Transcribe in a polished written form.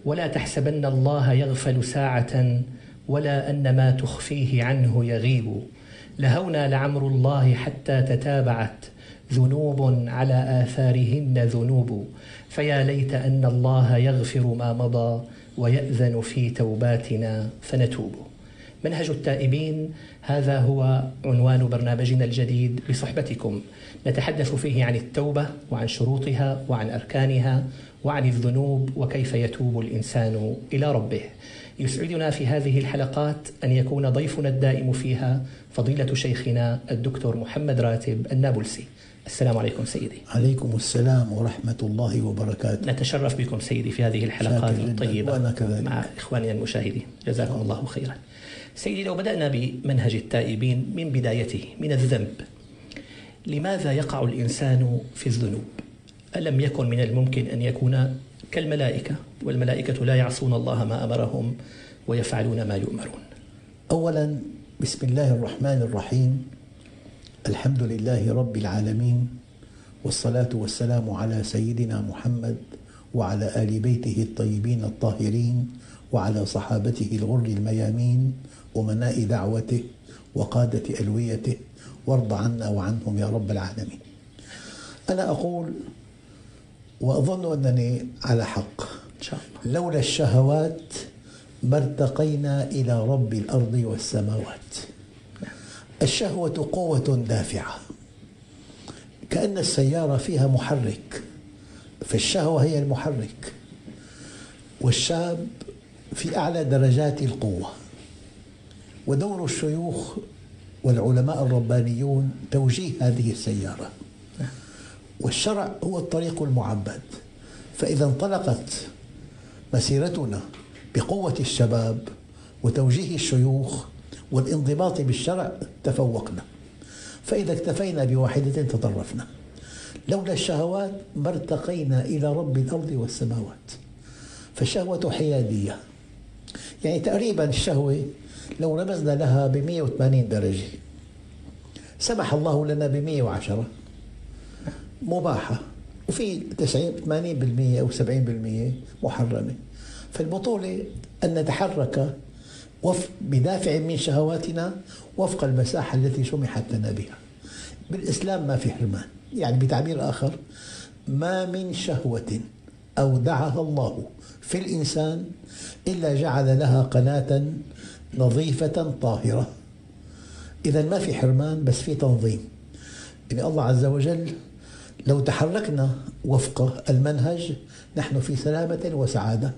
ولا تحسبن الله يغفل ساعة ولا أن ما تخفيه عنه يغيب. لهونا لعمر الله حتى تتابعت ذنوب على آثارهن ذنوب. فيا ليت أن الله يغفر ما مضى ويأذن في توباتنا فنتوب. منهج التائبين، هذا هو عنوان برنامجنا الجديد بصحبتكم. نتحدث فيه عن التوبة وعن شروطها وعن أركانها وعن الذنوب وكيف يتوب الإنسان إلى ربه. يسعدنا في هذه الحلقات أن يكون ضيفنا الدائم فيها فضيلة شيخنا الدكتور محمد راتب النابلسي. السلام عليكم سيدي. عليكم السلام ورحمة الله وبركاته. نتشرف بكم سيدي في هذه الحلقات الطيبة مع إخواننا المشاهدين، جزاكم الله خيرا. سيدي، لو بدأنا بمنهج التائبين من بدايته، من الذنب. لماذا يقع الإنسان في الذنوب؟ ألم يكن من الممكن أن يكون كالملائكة، والملائكة لا يعصون الله ما أمرهم ويفعلون ما يؤمرون؟ أولا بسم الله الرحمن الرحيم، الحمد لله رب العالمين، والصلاة والسلام على سيدنا محمد وعلى آل بيته الطيبين الطاهرين وعلى صحابته الغر الميامين ومناء دعوته وقادة ألويته، وارض عنا وعنهم يا رب العالمين. أنا أقول وأظن أنني على حق، إن شاء الله، لولا الشهوات ما ارتقينا إلى رب الأرض والسماوات. الشهوة قوة دافعة، كأن السيارة فيها محرك، فالشهوة هي المحرك، والشاب في أعلى درجات القوة. ودور الشيوخ والعلماء الربانيون توجيه هذه السيارة، والشرع هو الطريق المعبد. فإذا انطلقت مسيرتنا بقوة الشباب وتوجيه الشيوخ والانضباط بالشرع تفوقنا، فإذا اكتفينا بواحدة تطرفنا. لولا الشهوات ما ارتقينا إلى رب الأرض والسماوات. فالشهوة حيادية، يعني تقريبا الشهوة لو رمزنا لها ب180 درجة، سمح الله لنا ب110 مباحة، وفي 80% أو 70% محرمة. فالبطولة أن نتحرك بدافع من شهواتنا وفق المساحة التي سمحت لنا بها. بالإسلام ما في حرمان، يعني بتعبير آخر، ما من شهوة أودعها الله في الإنسان إلا جعل لها قناة نظيفة طاهرة. إذا ما في حرمان، بس في تنظيم. يعني الله عز وجل لو تحركنا وفق المنهج نحن في سلامة وسعادة.